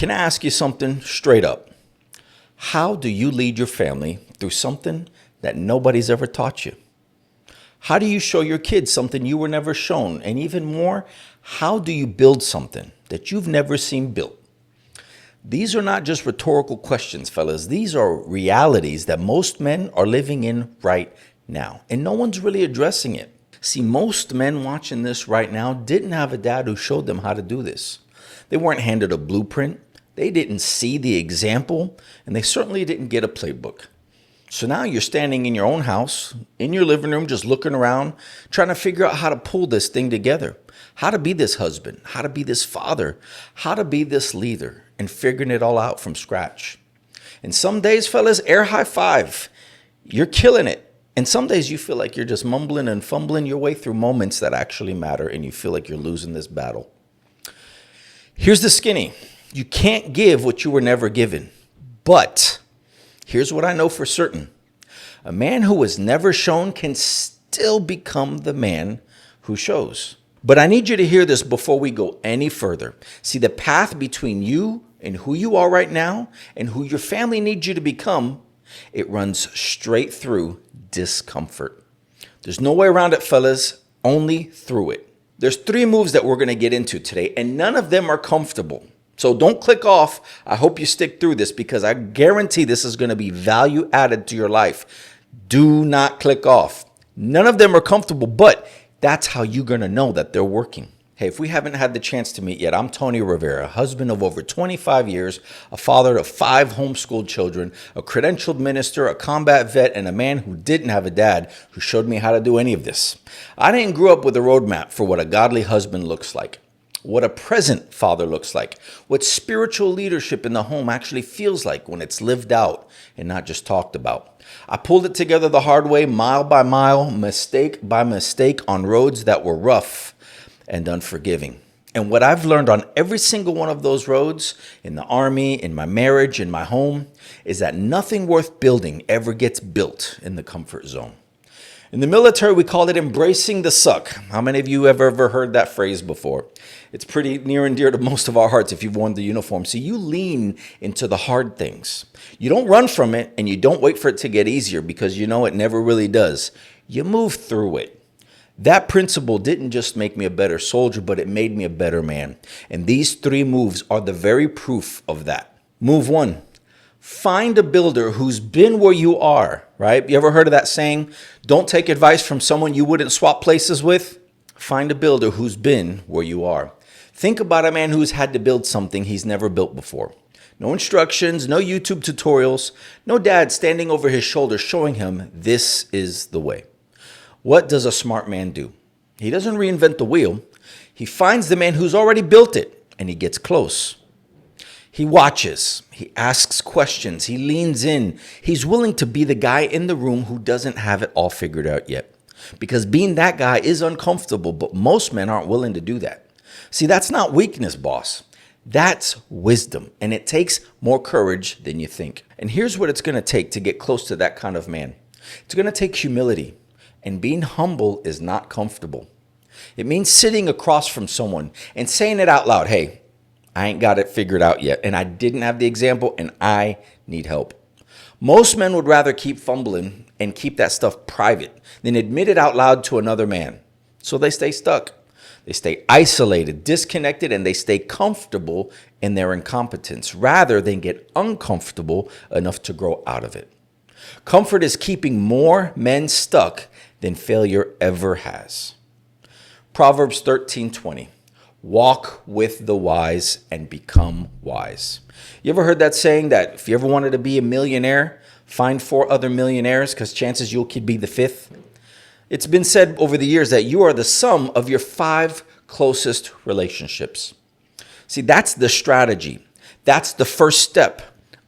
Can I ask you something straight up? How do you lead your family through something that nobody's ever taught you? How do you show your kids something you were never shown? And even more, how do you build something that you've never seen built? These are not just rhetorical questions, fellas. These are realities that most men are living in right now, and no one's really addressing it. See, most men watching this right now didn't have a dad who showed them how to do this. They weren't handed a blueprint. They didn't see the example, and they certainly didn't get a playbook. So now you're standing in your own house, in your living room, just looking around, trying to figure out how to pull this thing together, how to be this husband, how to be this father, how to be this leader, and figuring it all out from scratch. And some days, fellas, air high five. You're killing it. And some days you feel like you're just mumbling and fumbling your way through moments that actually matter, and you feel like you're losing this battle. Here's the skinny. You can't give what you were never given. But here's what I know for certain. A man who was never shown can still become the man who shows. But I need you to hear this before we go any further. See, the path between you and who you are right now and who your family needs you to become, it runs straight through discomfort. There's no way around it, fellas, only through it. There's 3 moves that we're going to get into today, and none of them are comfortable. So don't click off. I hope you stick through this because I guarantee this is going to be value added to your life. Do not click off. None of them are comfortable, but that's how you're going to know that they're working. Hey, if we haven't had the chance to meet yet, I'm Tony Rivera, husband of over 25 years, a father of 5 homeschooled children, a credentialed minister, a combat vet, and a man who didn't have a dad who showed me how to do any of this. I didn't grow up with a roadmap for what a godly husband looks like, what a present father looks like, what spiritual leadership in the home actually feels like when it's lived out and not just talked about. I pulled it together the hard way, mile by mile, mistake by mistake on roads that were rough and unforgiving. And what I've learned on every single one of those roads, in the army, in my marriage, in my home, is that nothing worth building ever gets built in the comfort zone. In the military, we call it embracing the suck. How many of you have ever heard that phrase before? It's pretty near and dear to most of our hearts if you've worn the uniform. So you lean into the hard things. You don't run from it, and you don't wait for it to get easier because you know it never really does. You move through it. That principle didn't just make me a better soldier, but it made me a better man. And these 3 moves are the very proof of that. Move 1. Find a builder who's been where you are, right? You ever heard of that saying? Don't take advice from someone you wouldn't swap places with. Find a builder who's been where you are. Think about a man who's had to build something he's never built before. No instructions, no YouTube tutorials, no dad standing over his shoulder showing him this is the way. What does a smart man do? He doesn't reinvent the wheel. He finds the man who's already built it, and he gets close. He watches, he asks questions, he leans in. He's willing to be the guy in the room who doesn't have it all figured out yet. Because being that guy is uncomfortable, but most men aren't willing to do that. See, that's not weakness, boss. That's wisdom, and it takes more courage than you think. And here's what it's going to take to get close to that kind of man. It's going to take humility, and being humble is not comfortable. It means sitting across from someone and saying it out loud. Hey, I ain't got it figured out yet, and I didn't have the example, and I need help. Most men would rather keep fumbling and keep that stuff private than admit it out loud to another man. So they stay stuck. They stay isolated, disconnected, and they stay comfortable in their incompetence rather than get uncomfortable enough to grow out of it. Comfort is keeping more men stuck than failure ever has. Proverbs 13:20. Walk with the wise and become wise. You ever heard that saying that if you ever wanted to be a millionaire, find 4 other millionaires because chances you could be the 5th? It's been said over the years that you are the sum of your 5 closest relationships. See, that's the strategy. That's the first step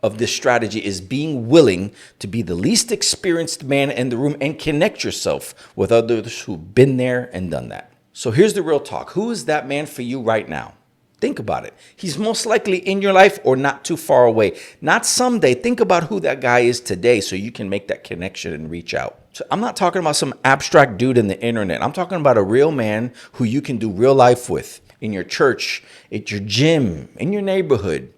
of this strategy, is being willing to be the least experienced man in the room and connect yourself with others who've been there and done that. So here's the real talk. Who is that man for you right now? Think about it. He's most likely in your life or not too far away. Not someday. Think about who that guy is today so you can make that connection and reach out. So I'm not talking about some abstract dude in the internet. I'm talking about a real man who you can do real life with in your church, at your gym, in your neighborhood.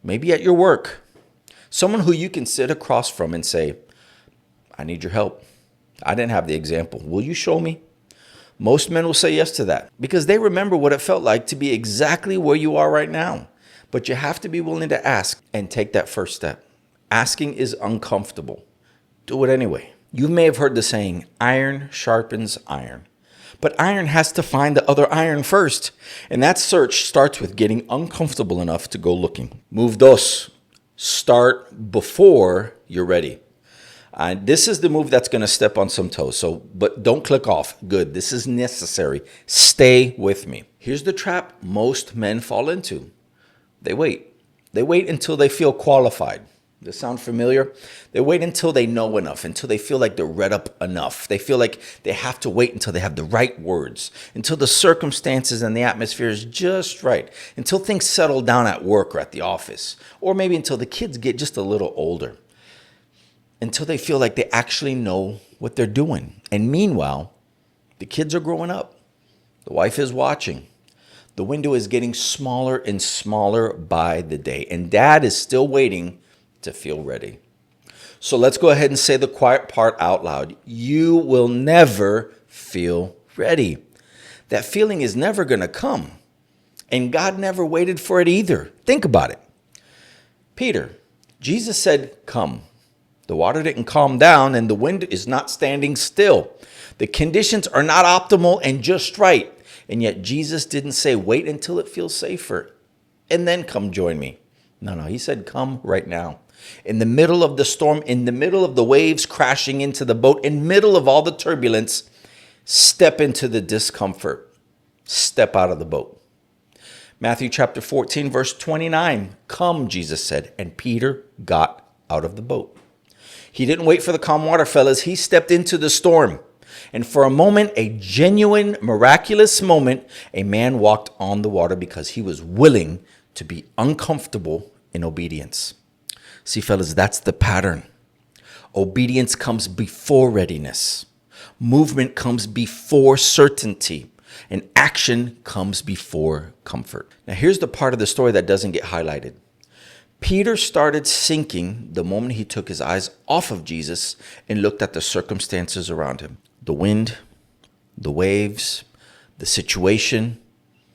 maybe at your work. Someone who you can sit across from and say, I need your help. I didn't have the example. Will you show me? Most men will say yes to that because they remember what it felt like to be exactly where you are right now. But you have to be willing to ask and take that first step. Asking is uncomfortable. Do it anyway. You may have heard the saying, iron sharpens iron. But iron has to find the other iron first. And that search starts with getting uncomfortable enough to go looking. Move dos. Start before you're ready. This is the move that's going to step on some toes. But don't click off. Good. This is necessary. Stay with me. Here's the trap most men fall into. They wait. They wait until they feel qualified. Does this sound familiar? They wait until they know enough, until they feel like they're read up enough. They feel like they have to wait until they have the right words, until the circumstances and the atmosphere is just right, until things settle down at work or at the office, or maybe until the kids get just a little older, until they feel like they actually know what they're doing. And meanwhile, the kids are growing up. The wife is watching. The window is getting smaller and smaller by the day, and dad is still waiting to feel ready. So let's go ahead and say the quiet part out loud. You will never feel ready. That feeling is never going to come. And God never waited for it either. Think about it. Peter, Jesus said, come. The water didn't calm down and the wind is not standing still. The conditions are not optimal and just right. And yet Jesus didn't say, wait until it feels safer and then come join me. No, he said, come right now. In the middle of the storm, in the middle of the waves crashing into the boat, in the middle of all the turbulence, step into the discomfort. Step out of the boat. Matthew chapter 14, verse 29. Come, Jesus said, and Peter got out of the boat. He didn't wait for the calm water, fellas. He stepped into the storm. And for a moment, a genuine, miraculous moment, a man walked on the water because he was willing to be uncomfortable in obedience. See, fellas, that's the pattern. Obedience comes before readiness. Movement comes before certainty. And action comes before comfort. Now, here's the part of the story that doesn't get highlighted. Peter started sinking the moment he took his eyes off of Jesus and looked at the circumstances around him. The wind, the waves, the situation.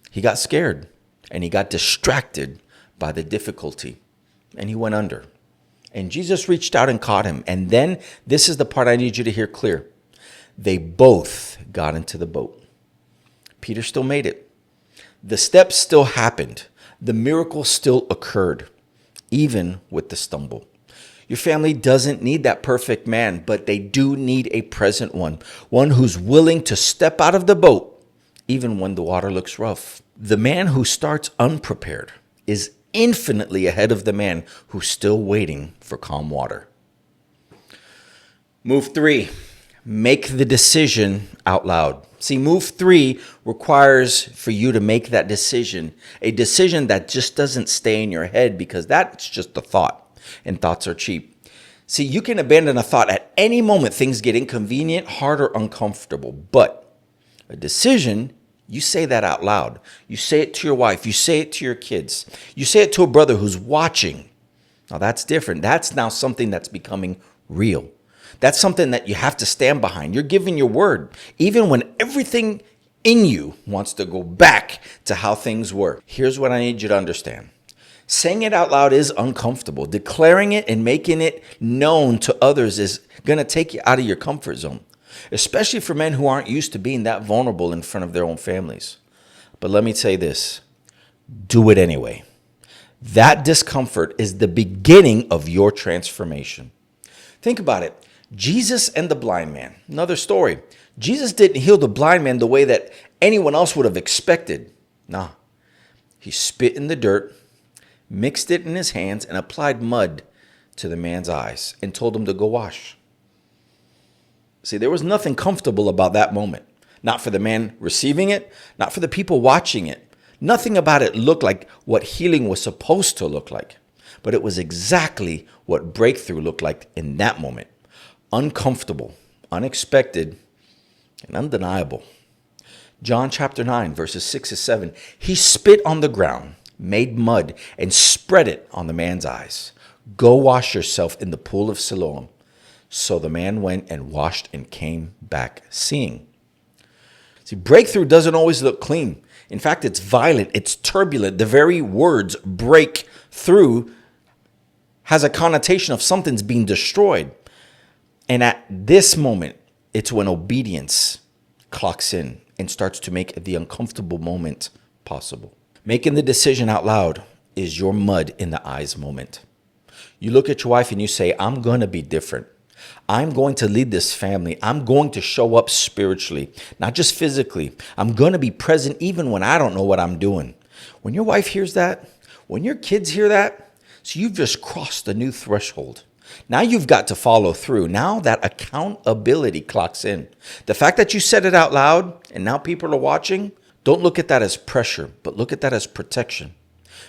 He got scared and he got distracted by the difficulty and he went under. And Jesus reached out and caught him. And then this is the part I need you to hear clear. They both got into the boat. Peter still made it. The steps still happened. The miracle still occurred, even with the stumble. Your family doesn't need that perfect man, but they do need a present one who's willing to step out of the boat, even when the water looks rough. The man who starts unprepared is infinitely ahead of the man who's still waiting for calm water. Move 3, make the decision out loud. See, move 3 requires for you to make that decision, a decision that just doesn't stay in your head because that's just a thought, and thoughts are cheap. See, you can abandon a thought at any moment. Things get inconvenient, hard, or uncomfortable, but a decision, you say that out loud. You say it to your wife. You say it to your kids. You say it to a brother who's watching. Now that's different. That's now something that's becoming real. That's something that you have to stand behind. You're giving your word, even when everything in you wants to go back to how things were. Here's what I need you to understand. Saying it out loud is uncomfortable. Declaring it and making it known to others is going to take you out of your comfort zone, especially for men who aren't used to being that vulnerable in front of their own families. But let me say this, do it anyway. That discomfort is the beginning of your transformation. Think about it. Jesus and the blind man, another story. Jesus didn't heal the blind man the way that anyone else would have expected. Nah, he spit in the dirt, mixed it in his hands, and applied mud to the man's eyes and told him to go wash. See, there was nothing comfortable about that moment. Not for the man receiving it, not for the people watching it. Nothing about it looked like what healing was supposed to look like. But it was exactly what breakthrough looked like in that moment. Uncomfortable, unexpected, and undeniable. John chapter 9, verses 6 to 7. He spit on the ground, made mud, and spread it on the man's eyes. Go wash yourself in the pool of Siloam. So the man went and washed and came back seeing. See, breakthrough doesn't always look clean. In fact, it's violent, it's turbulent. The very words break through has a connotation of something's being destroyed. And at this moment, it's when obedience clocks in and starts to make the uncomfortable moment possible. Making the decision out loud is your mud in the eyes moment. You look at your wife and you say, I'm going to be different. I'm going to lead this family. I'm going to show up spiritually, not just physically. I'm going to be present even when I don't know what I'm doing. When your wife hears that, when your kids hear that, so you've just crossed a new threshold. Now you've got to follow through. Now that accountability clocks in. The fact that you said it out loud and now people are watching, don't look at that as pressure, but look at that as protection.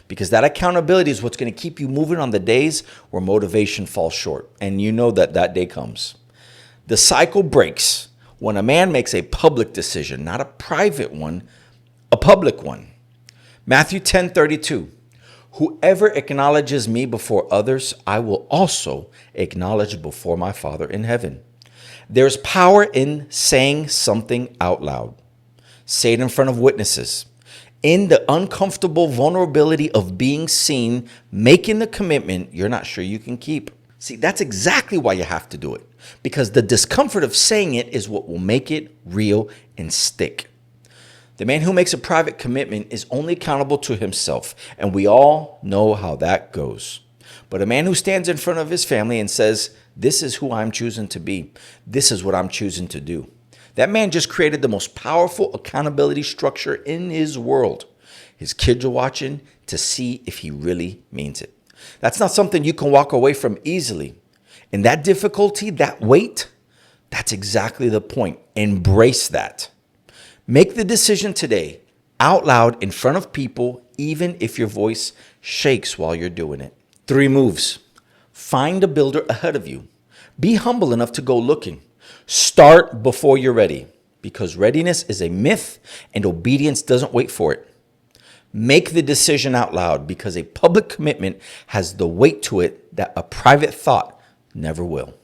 Because that accountability is what's going to keep you moving on the days where motivation falls short. And you know that that day comes. The cycle breaks when a man makes a public decision, not a private one, a public one. Matthew 10:32. Whoever acknowledges me before others, I will also acknowledge before my Father in heaven. There's power in saying something out loud. Say it in front of witnesses. In the uncomfortable vulnerability of being seen, making the commitment you're not sure you can keep. See, that's exactly why you have to do it. Because the discomfort of saying it is what will make it real and stick. The man who makes a private commitment is only accountable to himself, and we all know how that goes. But a man who stands in front of his family and says, this is who I'm choosing to be. This is what I'm choosing to do. That man just created the most powerful accountability structure in his world. His kids are watching to see if he really means it. That's not something you can walk away from easily. And that difficulty, that weight, that's exactly the point. Embrace that. Make the decision today out loud in front of people, even if your voice shakes while you're doing it. 3 moves. Find a builder ahead of you. Be humble enough to go looking. Start before you're ready, because readiness is a myth and obedience doesn't wait for it. Make the decision out loud, because a public commitment has the weight to it that a private thought never will.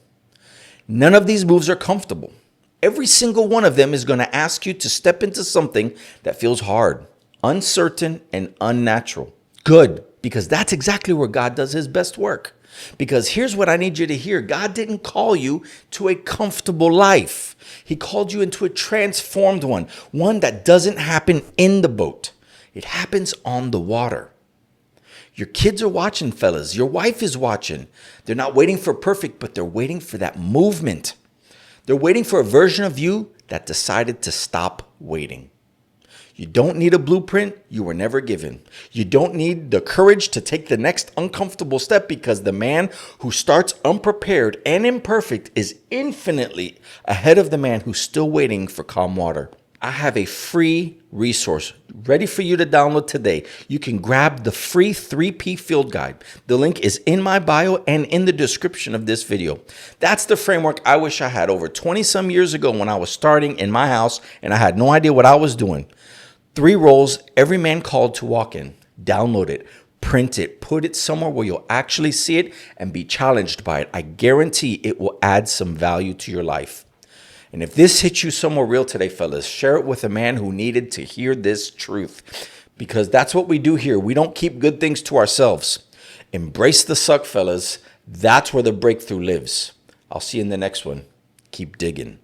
None of these moves are comfortable. Every single one of them is going to ask you to step into something that feels hard, uncertain, and unnatural. Good, because that's exactly where God does his best work. Because here's what I need you to hear. God didn't call you to a comfortable life. He called you into a transformed one that doesn't happen in the boat. It happens on the water. Your kids are watching, fellas. Your wife is watching. They're not waiting for perfect, but they're waiting for that movement. They're waiting for a version of you that decided to stop waiting. You don't need a blueprint you were never given. You don't need the courage to take the next uncomfortable step, because the man who starts unprepared and imperfect is infinitely ahead of the man who's still waiting for calm water. I have a free resource ready for you to download today. You can grab the free 3P field guide. The link is in my bio and in the description of this video. That's the framework I wish I had over 20 some years ago when I was starting in my house and I had no idea what I was doing. 3 roles every man called to walk in. Download it, print it, put it somewhere where you'll actually see it and be challenged by it. I guarantee it will add some value to your life. And if this hits you somewhere real today, fellas, share it with a man who needed to hear this truth, because that's what we do here. We don't keep good things to ourselves. Embrace the suck, fellas. That's where the breakthrough lives. I'll see you in the next one. Keep digging.